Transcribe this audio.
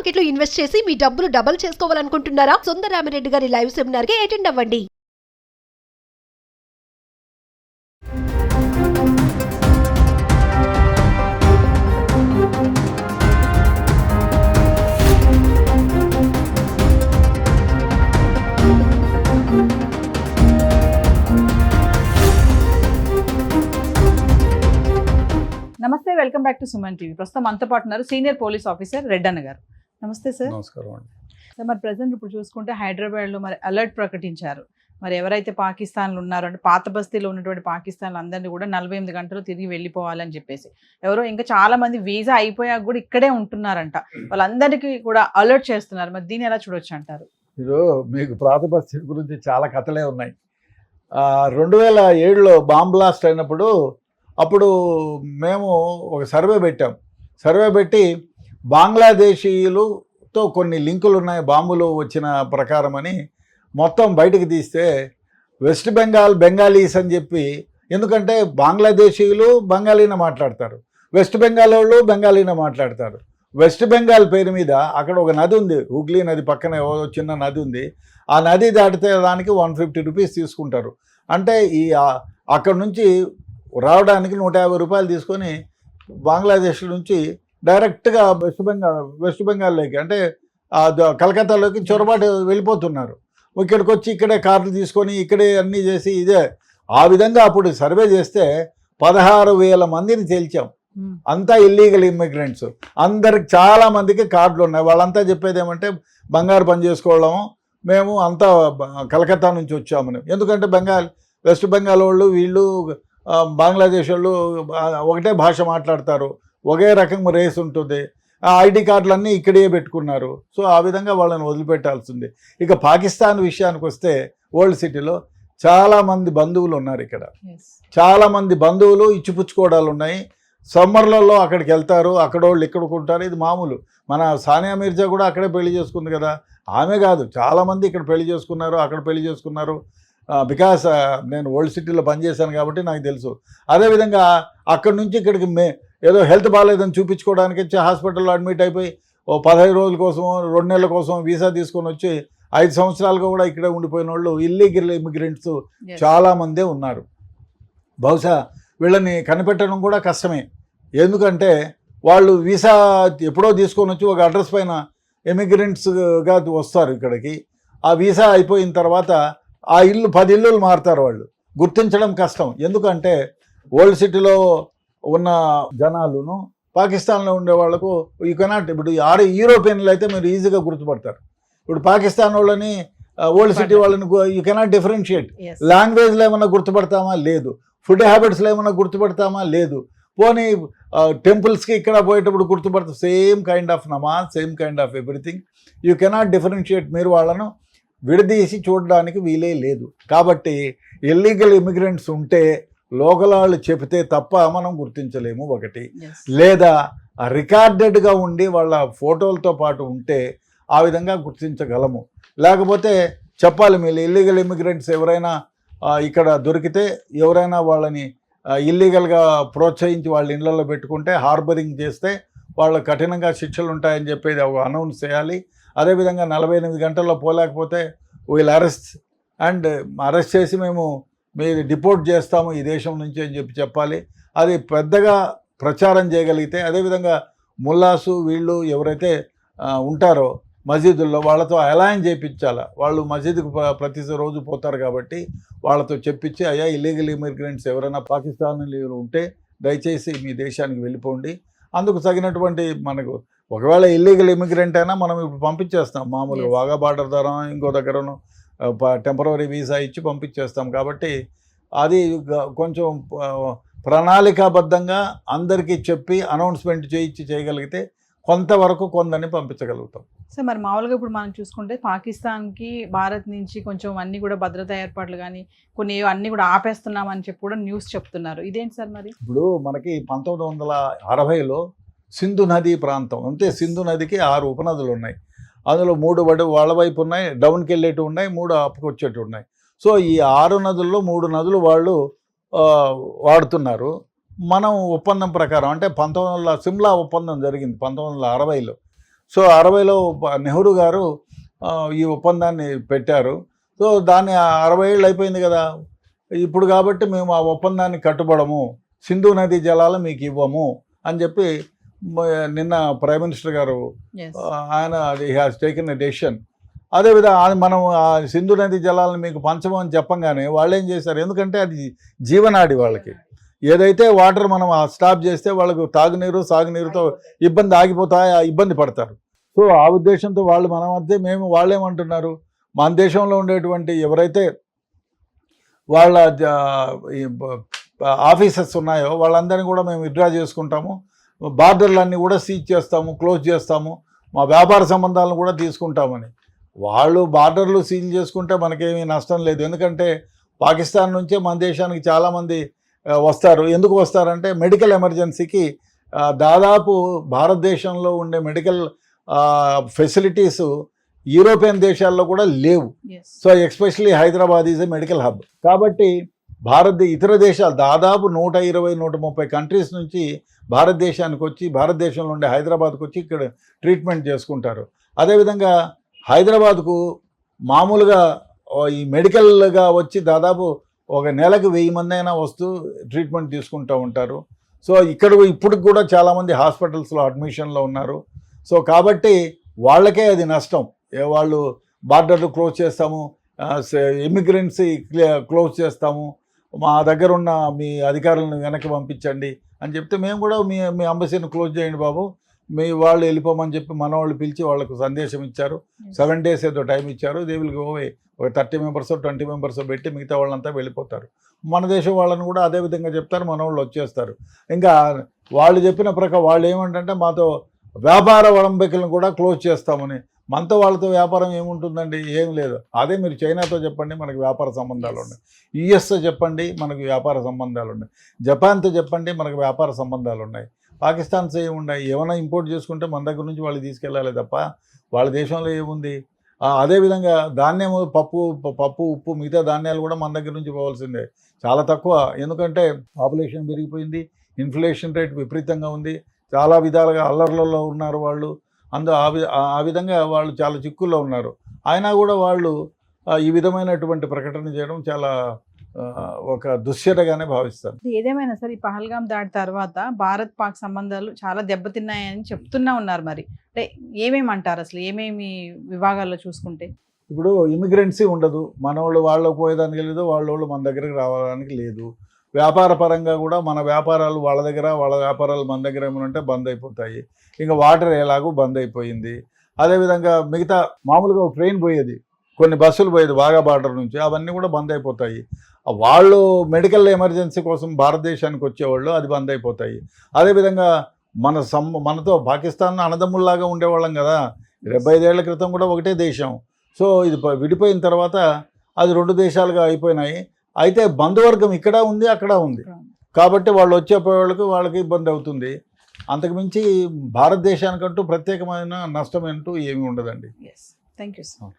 Market లో invest చేసి మీ డబ్బులు డబుల్ చేసుకోవాలనుకుంటున్నారా? సుందరరామిరెడ్డి గారి లైవ్ సెమినార్ కి అటెండ్ అవ్వండి. నమస్తే, welcome back to Suman TV. ప్రస్తుతం మనతో పాటు ఉన్నారు సీనియర్ పోలీస్ ఆఫీసర్ రెడ్డన్న గారు. నమస్తే సార్. నమస్కారం అండి. సార్, మరి ప్రజెంట్ ఇప్పుడు చూసుకుంటే హైదరాబాద్లో మరి అలర్ట్ ప్రకటించారు. మరి ఎవరైతే పాకిస్తాన్లో ఉన్నారో అంటే పాత బస్తీలో ఉన్నటువంటి పాకిస్తాన్లు అందరినీ కూడా 48 గంటలు తిరిగి వెళ్ళిపోవాలని చెప్పేసి ఎవరో ఇంకా చాలా మంది వీసా అయిపోయాక కూడా ఇక్కడే ఉంటున్నారంట. వాళ్ళందరికీ కూడా అలర్ట్ చేస్తున్నారు. మరి దీన్ని ఎలా చూడొచ్చు అంటారు? మీరు మీకు పాత బస్తీ గురించి చాలా కథలే ఉన్నాయి. 2007లో బాంబ్ బ్లాస్ట్ అయినప్పుడు అప్పుడు మేము ఒక సర్వే పెట్టాం. సర్వే పెట్టి బంగ్లాదేశీయులతో కొన్ని లింకులు ఉన్నాయి బాంబులు వచ్చిన ప్రకారం అని మొత్తం బయటకు తీస్తే వెస్ట్ బెంగాల్ బెంగాలీస్ అని చెప్పి, ఎందుకంటే బంగ్లాదేశీయులు బెంగాలీనే మాట్లాడతారు, వెస్ట్ బెంగాల్ వాళ్ళు బెంగాలీనే మాట్లాడతారు. వెస్ట్ బెంగాల్ పేరు మీద అక్కడ ఒక నది ఉంది, హుగ్లీ నది పక్కనే చిన్న నది ఉంది. ఆ నది దాటితే దానికి 150 రూపీస్ తీసుకుంటారు. అంటే ఈ అక్కడ నుంచి రావడానికి 150 రూపాయలు తీసుకొని బంగ్లాదేశ్ నుంచి డైరెక్ట్గా వెస్ట్ బెంగాల్లోకి అంటే కలకత్తాలోకి చొరబాటు వెళ్ళిపోతున్నారు. ఇక్కడికి వచ్చి ఇక్కడే కార్లు తీసుకొని ఇక్కడే అన్నీ చేసి ఇదే ఆ విధంగా అప్పుడు సర్వే చేస్తే 16,000 మందిని తేల్చాం. అంతా ఇల్లీగల్ ఇమ్మిగ్రెంట్స్. అందరికి చాలా మందికి కార్డులు ఉన్నాయి. వాళ్ళంతా చెప్పేది ఏమంటే బంగారు పని చేసుకోవడం, మేము అంతా కలకత్తా నుంచి వచ్చామని. ఎందుకంటే వెస్ట్ బెంగాల్ వాళ్ళు వీళ్ళు బంగ్లాదేశ్ వాళ్ళు ఒకటే భాష మాట్లాడతారు, ఒకే రకం రేస్ ఉంటుంది. ఐడి కార్డులన్నీ ఇక్కడే పెట్టుకున్నారు. సో ఆ విధంగా వాళ్ళని వదిలిపెట్టాల్సింది. ఇక పాకిస్తాన్ విషయానికి వస్తే ఓల్డ్ సిటీలో చాలామంది బంధువులు ఉన్నారు. ఇక్కడ చాలామంది బంధువులు ఇచ్చిపుచ్చుకోవడాలు ఉన్నాయి. సమ్మర్లలో అక్కడికి వెళ్తారు, అక్కడ వాళ్ళు ఇక్కడికి ఉంటారు. ఇది మామూలు. మన సానియా మీర్జా కూడా అక్కడే పెళ్లి చేసుకుంది కదా. ఆమె కాదు, చాలామంది ఇక్కడ పెళ్లి చేసుకున్నారు, అక్కడ పెళ్లి చేసుకున్నారు. బికాస్ నేను ఓల్డ్ సిటీలో పనిచేశాను కాబట్టి నాకు తెలుసు. అదేవిధంగా అక్కడి నుంచి ఇక్కడికి ఏదో హెల్త్ బాగాలేదని చూపించుకోవడానికి వచ్చి హాస్పిటల్లో అడ్మిట్ అయిపోయి 15 రోజుల కోసం 2 నెలల కోసం వీసా తీసుకొని వచ్చి 5 సంవత్సరాలుగా కూడా ఇక్కడే ఉండిపోయిన వాళ్ళు ఇల్లీగల్ ఇమిగ్రెంట్స్ చాలామందే ఉన్నారు. బహుశా వీళ్ళని కనిపెట్టడం కూడా కష్టమే. ఎందుకంటే వాళ్ళు వీసా ఎప్పుడో తీసుకొని వచ్చి ఒక అడ్రస్ పైన ఇమిగ్రెంట్స్గా వస్తారు ఇక్కడికి. ఆ వీసా అయిపోయిన తర్వాత ఆ 10 ఇల్లులు మారుతారు. వాళ్ళు గుర్తించడం కష్టం. ఎందుకంటే ఓల్డ్ సిటీలో ఉన్న జనాలును పాకిస్తాన్లో ఉండే వాళ్ళకు యూ కెనాట్. ఇప్పుడు యూరోపియన్లు అయితే మీరు ఈజీగా గుర్తుపడతారు. ఇప్పుడు పాకిస్తాన్ వాళ్ళని ఓల్డ్ సిటీ వాళ్ళని యూ కెనాట్ డిఫరెన్షియేట్. లాంగ్వేజ్లో ఏమన్నా గుర్తుపడతామా? లేదు. ఫుడ్ హ్యాబిట్స్లో ఏమన్నా గుర్తుపడతామా? లేదు. పోనీ టెంపుల్స్కి ఇక్కడ పోయేటప్పుడు గుర్తుపడతాం. Same kind of namaz, same kind of everything. You cannot differentiate. మీరు వాళ్ళను విడదీసి చూడడానికి వీలే లేదు. కాబట్టి ఇల్లీగల్ ఇమిగ్రెంట్స్ ఉంటే లోకల్ వాళ్ళు చెబితే తప్ప మనం గుర్తించలేము. ఒకటి, లేదా రికార్డెడ్గా ఉండి వాళ్ళ ఫోటోలతో పాటు ఉంటే ఆ విధంగా గుర్తించగలము. లేకపోతే చెప్పాలి, మీరు ఇల్లీగల్ ఇమిగ్రెంట్స్ ఎవరైనా ఇక్కడ దొరికితే ఎవరైనా వాళ్ళని ఇల్లీగల్గా ప్రోత్సహించి వాళ్ళ ఇళ్లలో పెట్టుకుంటే, హార్బరింగ్ చేస్తే వాళ్ళ కఠినంగా శిక్షలు ఉంటాయని చెప్పేది ఒక అనౌన్స్ చేయాలి. అదేవిధంగా 48 గంటల్లో పోలేకపోతే వీల్ అరెస్ట్ చేసి మేము మీరు డిపోర్ట్ చేస్తాము ఈ దేశం నుంచి అని చెప్పాలి. అది పెద్దగా ప్రచారం చేయగలిగితే, అదేవిధంగా ముల్లాసు వీళ్ళు ఎవరైతే ఉంటారో మసీదుల్లో వాళ్ళతో అలైన్ చేయించాలి. వాళ్ళు మసీదుకు ప్రతి రోజు పోతారు కాబట్టి వాళ్ళతో చెప్పించి, అయ్యా ఇల్లీగల్ ఇమిగ్రెంట్స్ ఎవరైనా పాకిస్తాన్లో ఉంటే దయచేసి మీ దేశానికి వెళ్ళిపోండి. అందుకు తగినటువంటి మనకు ఒకవేళ ఇల్లీగల్ ఇమిగ్రెంట్ అయినా మనం ఇప్పుడు పంపించేస్తాం. మామూలుగా వాగా బార్డర్ ద్వారా ఇంకో దగ్గరను టెంపరరీ వీసా ఇచ్చి పంపించేస్తాం. కాబట్టి అది కొంచెం ప్రణాళికాబద్ధంగా అందరికీ చెప్పి అనౌన్స్మెంట్ చేయగలిగితే కొంతవరకు కొందని పంపించగలుగుతాం. సార్, మరి మామూలుగా ఇప్పుడు మనం చూసుకుంటే పాకిస్తాన్కి భారత్ నుంచి కొంచెం అన్నీ కూడా భద్రతా ఏర్పాట్లు కానీ కొన్ని అన్నీ కూడా ఆపేస్తున్నామని చెప్పి కూడా న్యూస్ చెప్తున్నారు. ఇదేంటి సార్? మరి ఇప్పుడు మనకి 1960లో సింధు నదీ ప్రాంతం, అంతే. సింధు నదికి 6 ఉపనదులు ఉన్నాయి. అందులో 3 వాళ్ళ వైపు ఉన్నాయి, డౌన్కి వెళ్ళేటివి ఉన్నాయి, 3 అప్పుకు వచ్చేటివి ఉన్నాయి. సో ఈ 6 నదుల్లో 3 నదులు వాళ్ళు వాడుతున్నారు. మనం ఒప్పందం ప్రకారం అంటే సిమ్లా ఒప్పందం జరిగింది 1960లో. సో 60లో నెహ్రూ గారు ఈ ఒప్పందాన్ని పెట్టారు. సో దాన్ని 60 ఏళ్ళు అయిపోయింది కదా ఇప్పుడు, కాబట్టి మేము ఆ ఒప్పందాన్ని కట్టుబడము, సింధు నదీ జలాలు మీకు ఇవ్వము అని చెప్పి నిన్న ప్రైమ్ మినిస్టర్ గారు ఆయన హ్యాస్ టేకెన్ ఎ డెసిషన్. అదేవిధంగా మనం ఆ సింధు నది జలాలను మీకు పంచమని చెప్పంగానే వాళ్ళు ఏం చేశారు, ఎందుకంటే అది జీవనాడి వాళ్ళకి. ఏదైతే వాటర్ మనం స్టాప్ చేస్తే వాళ్ళకు తాగునీరు సాగునీరుతో ఇబ్బంది పడతారు. సో ఆ ఉద్దేశంతో వాళ్ళు మన మధ్య వాళ్ళు ఏమంటున్నారు, మన దేశంలో ఉండేటువంటి ఎవరైతే వాళ్ళ ఆఫీసెస్ ఉన్నాయో వాళ్ళందరినీ కూడా మేము విత్డ్రా చేసుకుంటాము, బార్డర్లన్నీ కూడా సీజ్ చేస్తాము, క్లోజ్ చేస్తాము, మా వ్యాపార సంబంధాలను కూడా తీసుకుంటామని. వాళ్ళు బార్డర్లు సీల్ చేసుకుంటే మనకేమీ నష్టం లేదు, ఎందుకంటే పాకిస్తాన్ నుంచే మన దేశానికి చాలామంది వస్తారు. ఎందుకు వస్తారంటే మెడికల్ ఎమర్జెన్సీకి దాదాపు భారతదేశంలో ఉండే మెడికల్ ఫెసిలిటీస్ యూరోపియన్ దేశాల్లో కూడా లేవు. So especially Hyderabad is a medical hub. కాబట్టి ఇతర దేశాలు దాదాపు 120-130 కంట్రీస్ నుంచి భారతదేశానికి వచ్చి భారతదేశంలో ఉండే హైదరాబాద్కు వచ్చి ఇక్కడ ట్రీట్మెంట్ చేసుకుంటారు. అదేవిధంగా హైదరాబాద్కు మామూలుగా ఈ మెడికల్గా వచ్చి దాదాపు ఒక నెలకు 1000 మంది అయినా వస్తూ ట్రీట్మెంట్ తీసుకుంటూ ఉంటారు. సో ఇప్పుడు కూడా చాలామంది హాస్పిటల్స్లో అడ్మిషన్లో ఉన్నారు. సో కాబట్టి వాళ్ళకే అది నష్టం. వాళ్ళు బార్డర్లు క్లోజ్ చేస్తాము, ఇమిగ్రెంట్స్ క్లోజ్ చేస్తాము, మా దగ్గర ఉన్న మీ అధికారులను వెనక్కి పంపించండి అని చెప్తే మేము కూడా మీ అంబసీని క్లోజ్ చేయండి బాబు, మీ వాళ్ళు వెళ్ళిపోమని చెప్పి మన వాళ్ళు పిలిచి వాళ్ళకు సందేశం ఇచ్చారు. 7 days ఏదో టైం ఇచ్చారు. They will go away. ఒక 30 members 20 members పెట్టి మిగతా వాళ్ళంతా వెళ్ళిపోతారు. మన దేశం వాళ్ళని కూడా అదే విధంగా చెప్తారు, మన వాళ్ళు వచ్చేస్తారు. ఇంకా వాళ్ళు చెప్పిన ప్రకారం వాళ్ళు ఏమంటే మాతో వ్యాపార ఒడంబికలను కూడా క్లోజ్ చేస్తామని. మనతో వాళ్ళతో వ్యాపారం ఏముంటుందండి, ఏం లేదు. అదే మీరు చైనాతో చెప్పండి, మనకు వ్యాపార సంబంధాలు ఉన్నాయి. యుఎస్తో చెప్పండి, మనకు వ్యాపార సంబంధాలు ఉన్నాయి. జపాన్తో చెప్పండి, మనకు వ్యాపార సంబంధాలు ఉన్నాయి. పాకిస్తాన్తో ఏమున్నాయి, ఏమైనా ఇంపోర్ట్ చేసుకుంటే మన దగ్గర నుంచి వాళ్ళు తీసుకెళ్ళాలి తప్ప వాళ్ళ దేశంలో ఏముంది. అదేవిధంగా ధాన్యము, పప్పు, ఉప్పు, మిగతా ధాన్యాలు కూడా మన దగ్గర నుంచి పోవాల్సిందే. చాలా తక్కువ, ఎందుకంటే పాపులేషన్ పెరిగిపోయింది, ఇన్ఫ్లేషన్ రేట్ విపరీతంగా ఉంది, చాలా విధాలుగా అల్లర్లలో ఉన్నారు వాళ్ళు. ఆ విధంగా వాళ్ళు చాలా చిక్కుల్లో ఉన్నారు. అయినా కూడా వాళ్ళు ఈ విధమైనటువంటి ప్రకటన చేయడం చాలా ఒక దుశ్చర్యగానే భావిస్తారు. ఏదేమైనా సరే ఈ పహల్గాం దాడి తర్వాత భారత్ పాక్ సంబంధాలు చాలా దెబ్బతిన్నాయని చెప్తున్నా ఉన్నారు. మరి అంటే ఏమేమంటారు, అసలు ఏమేమి విభాగాల్లో చూసుకుంటే? ఇప్పుడు ఇమిగ్రెన్సీ ఉండదు, మనవాళ్ళు వాళ్ళకు పోయేదానికి లేదు, వాళ్ళ మన దగ్గరకు రావడానికి లేదు. వ్యాపార పరంగా కూడా మన వ్యాపారాలు వాళ్ళ దగ్గర, వాళ్ళ వ్యాపారాలు మన దగ్గర ఏమంటే బంద్ అయిపోతాయి. ఇంకా వాటర్ ఎలాగూ బంద్ అయిపోయింది. అదేవిధంగా మిగతా మామూలుగా ట్రైన్ పోయేది, కొన్ని బస్సులు పోయేది వాఘా బార్డర్ నుంచి, అవన్నీ కూడా బంద్ అయిపోతాయి. వాళ్ళు మెడికల్ ఎమర్జెన్సీ కోసం భారతదేశానికి వచ్చేవాళ్ళు, అది బంద్ అయిపోతాయి. అదేవిధంగా మనతో పాకిస్తాన్ అన్నదమ్ముల్లాగా ఉండేవాళ్ళం కదా, 75 ఏళ్ల క్రితం కూడా ఒకటే దేశం. సో ఇది విడిపోయిన తర్వాత అది 2 దేశాలుగా అయిపోయినాయి. అయితే బంధువర్గం ఇక్కడ ఉంది, అక్కడ ఉంది. కాబట్టి వాళ్ళు వాళ్ళకి ఇబ్బంది అవుతుంది. అంతకుమించి భారతదేశానికంటూ ప్రత్యేకమైన నష్టం అంటూ ఏమీ ఉండదండి. Thank you sir.